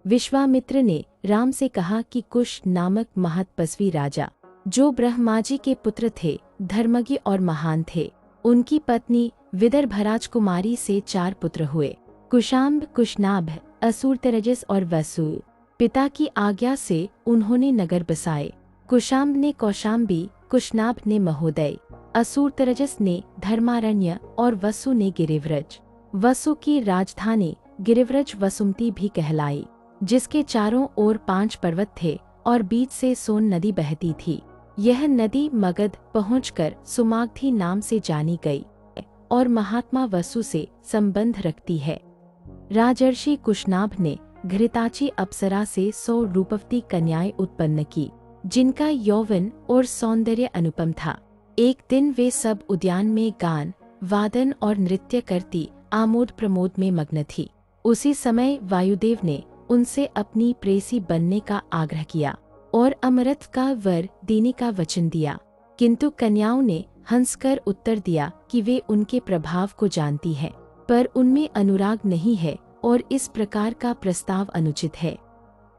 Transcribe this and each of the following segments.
विश्वामित्र ने राम से कहा कि कुश नामक महत्पस्वी राजा, जो ब्रह्माजी के पुत्र थे, धर्मज्ञ और महान थे, उनकी पत्नी विदर्भ राजकुमारी से 4 पुत्र हुए, कुशाम्ब, कुशनाभ, असूरतरजस और वसु। पिता की आज्ञा से उन्होंने नगर बसाए। कुशाम्ब ने कौशाम्बी, कुशनाभ ने महोदय, असूरतरजस ने धर्मारण्य और वसु ने गिरिव्रज। वसु की राजधानी गिरिव्रज वसुमती भी कहलाई, जिसके चारों ओर 5 पर्वत थे और बीच से सोन नदी बहती थी। यह नदी मगध पहुंचकर सुमागधी नाम से जानी गई और महात्मा वसु से संबंध रखती है। राजर्षि कुशनाभ ने घृताची अप्सरा से 100 रूपवती कन्याएं उत्पन्न की, जिनका यौवन और सौंदर्य अनुपम था। एक दिन वे सब उद्यान में गान, वादन और नृत्य करती आमोद प्रमोद में मग्न थी। उसी समय वायुदेव ने उनसे अपनी प्रेसी बनने का आग्रह किया और अमृत का वर देने का वचन दिया, किंतु कन्याओं ने हंसकर उत्तर दिया कि वे उनके प्रभाव को जानती हैं, पर उनमें अनुराग नहीं है और इस प्रकार का प्रस्ताव अनुचित है।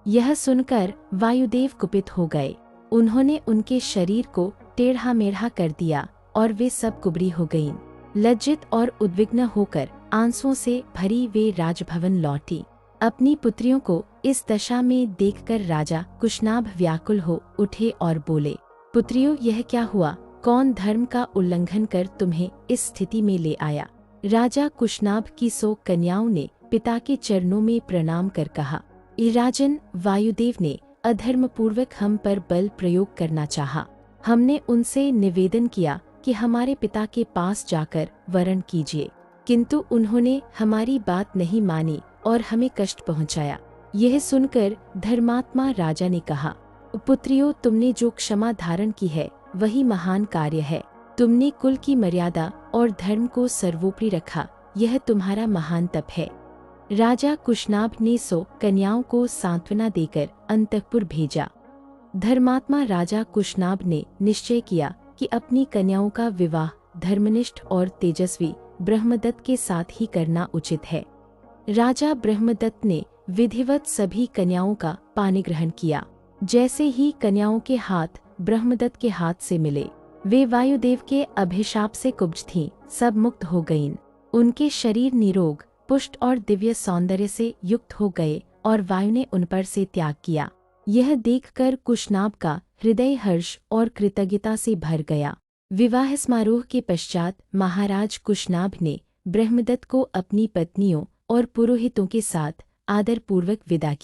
यह सुनकर वायुदेव कुपित हो गए। उन्होंने उनके शरीर को टेढ़ा मेढ़ा कर दिया और वे सब कुबड़ी हो गईं। लज्जित और उद्विग्न होकर आंसुओं से भरी वे राजभवन लौटी। अपनी पुत्रियों को इस दशा में देखकर राजा कुशनाभ व्याकुल हो उठे और बोले, पुत्रियों, यह क्या हुआ? कौन धर्म का उल्लंघन कर तुम्हें इस स्थिति में ले आया? राजा कुशनाभ की 100 कन्याओं ने पिता के चरणों में प्रणाम कर कहा, राजन, वायुदेव ने अधर्मपूर्वक हम पर बल प्रयोग करना चाहा। हमने उनसे निवेदन किया कि हमारे पिता के पास जाकर वरण कीजिए, किंतु उन्होंने हमारी बात नहीं मानी और हमें कष्ट पहुंचाया। यह सुनकर धर्मात्मा राजा ने कहा, पुत्रियों, तुमने जो क्षमा धारण की है वही महान कार्य है। तुमने कुल की मर्यादा और धर्म को सर्वोपरि रखा, यह तुम्हारा महान तप है। राजा कुशनाभ ने 100 कन्याओं को सांत्वना देकर अंतःपुर भेजा। धर्मात्मा राजा कुशनाभ ने निश्चय किया कि अपनी कन्याओं का विवाह धर्मनिष्ठ और तेजस्वी ब्रह्मदत्त के साथ ही करना उचित है। राजा ब्रह्मदत्त ने विधिवत सभी कन्याओं का पाणिग्रहण किया। जैसे ही कन्याओं के हाथ ब्रह्मदत्त के हाथ से मिले, वे वायुदेव के अभिशाप से कुब्ज थीं, सब मुक्त हो गईं। उनके शरीर निरोग, पुष्ट और दिव्य सौंदर्य से युक्त हो गए और वायु ने उन पर से त्याग किया। यह देखकर कुशनाभ का हृदय हर्ष और कृतज्ञता से भर गया। विवाह समारोह के पश्चात महाराज कुशनाभ ने ब्रह्मदत्त को अपनी पत्नियों और पुरोहितों के साथ आदरपूर्वक विदा किया।